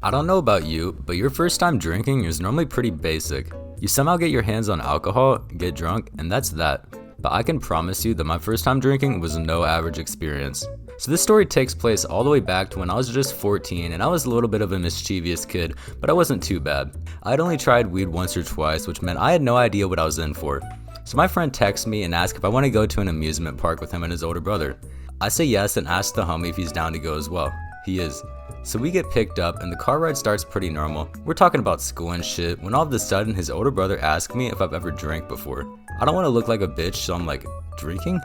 I don't know about you, but your first time drinking is normally pretty basic. You somehow get your hands on alcohol, get drunk, and that's that. But I can promise you that my first time drinking was no average experience. So this story takes place all the way back to when I was just 14 and I was a little bit of a mischievous kid, but I wasn't too bad. I'd only tried weed once or twice, which meant I had no idea what I was in for. So my friend texts me and asks if I want to go to an amusement park with him and his older brother. I say yes and ask the homie if he's down to go as well. He is. So we get picked up and the car ride starts pretty normal. We're talking about school and shit when all of a sudden his older brother asks me if I've ever drank before. I don't want to look like a bitch, so I'm like, drinking?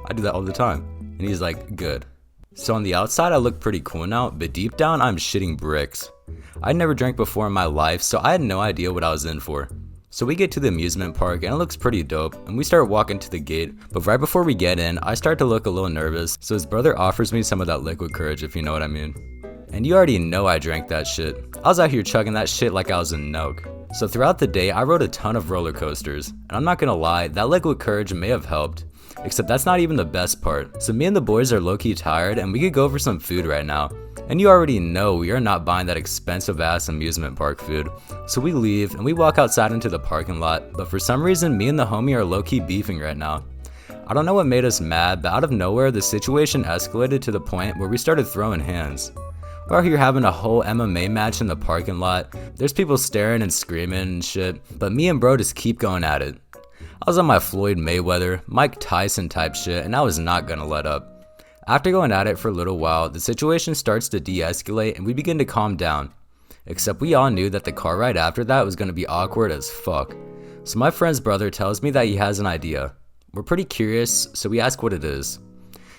I do that all the time. And he's like, good. So on the outside I look pretty cool now, but deep down I'm shitting bricks. I'd never drank before in my life, so I had no idea what I was in for. So we get to the amusement park and it looks pretty dope, and we start walking to the gate, but right before we get in, I start to look a little nervous, so his brother offers me some of that liquid courage, if you know what I mean. And you already know I drank that shit. I was out here chugging that shit like I was a Noke. So throughout the day, I rode a ton of roller coasters, and I'm not gonna lie, that liquid courage may have helped. Except that's not even the best part. So me and the boys are low-key tired and we could go for some food right now. And you already know we are not buying that expensive ass amusement park food. So we leave and we walk outside into the parking lot, but for some reason me and the homie are low-key beefing right now. I don't know what made us mad, but out of nowhere the situation escalated to the point where we started throwing hands. We're out here having a whole MMA match in the parking lot. There's people staring and screaming and shit, but me and bro just keep going at it. I was on my Floyd Mayweather, Mike Tyson type shit, and I was not gonna let up. After going at it for a little while, the situation starts to de-escalate and we begin to calm down. Except we all knew that the car ride after that was gonna be awkward as fuck. So my friend's brother tells me that he has an idea. We're pretty curious, so we ask what it is.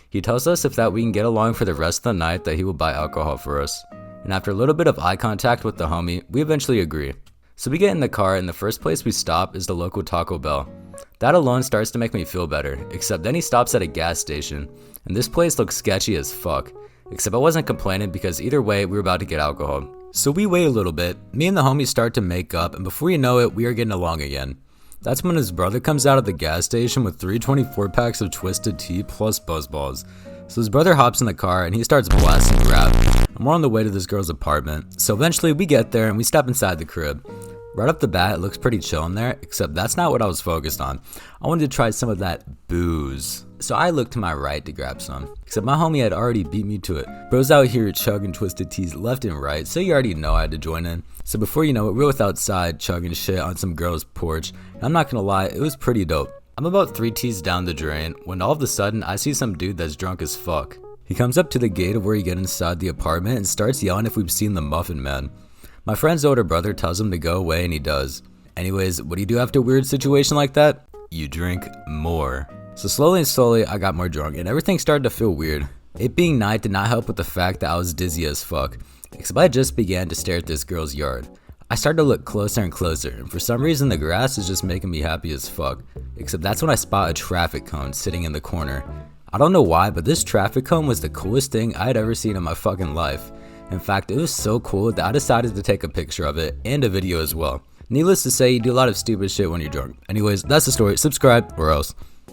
He tells us if that we can get along for the rest of the night that he will buy alcohol for us. And after a little bit of eye contact with the homie, we eventually agree. So we get in the car and the first place we stop is the local Taco Bell. That alone starts to make me feel better, except then he stops at a gas station, and this place looks sketchy as fuck, except I wasn't complaining because either way we were about to get alcohol. So we wait a little bit, me and the homie start to make up, and before you know it, we are getting along again. That's when his brother comes out of the gas station with 3 24 packs of Twisted Tea plus Buzzballs. So his brother hops in the car and he starts blasting rap, and we're on the way to this girl's apartment. So eventually we get there and we step inside the crib. Right off the bat, it looks pretty chill in there, except that's not what I was focused on. I wanted to try some of that booze. So I looked to my right to grab some, except my homie had already beat me to it. Bro's out here chugging Twisted Teas left and right, so you already know I had to join in. So before you know it, we're both outside chugging shit on some girl's porch, and I'm not gonna lie, it was pretty dope. I'm about 3 teas down the drain when all of a sudden I see some dude that's drunk as fuck. He comes up to the gate of where you get inside the apartment and starts yelling if we've seen the Muffin Man. My friend's older brother tells him to go away and he does. Anyways, what do you do after a weird situation like that? You drink more. So slowly I got more drunk and everything started to feel weird. It being night did not help with the fact that I was dizzy as fuck, except I just began to stare at this girl's yard. I started to look closer and closer, and for some reason the grass is just making me happy as fuck, except that's when I spot a traffic cone sitting in the corner. I don't know why, but this traffic cone was the coolest thing I had ever seen in my fucking life. In fact, it was so cool that I decided to take a picture of it and a video as well. Needless to say, you do a lot of stupid shit when you're drunk. Anyways, that's the story. Subscribe or else.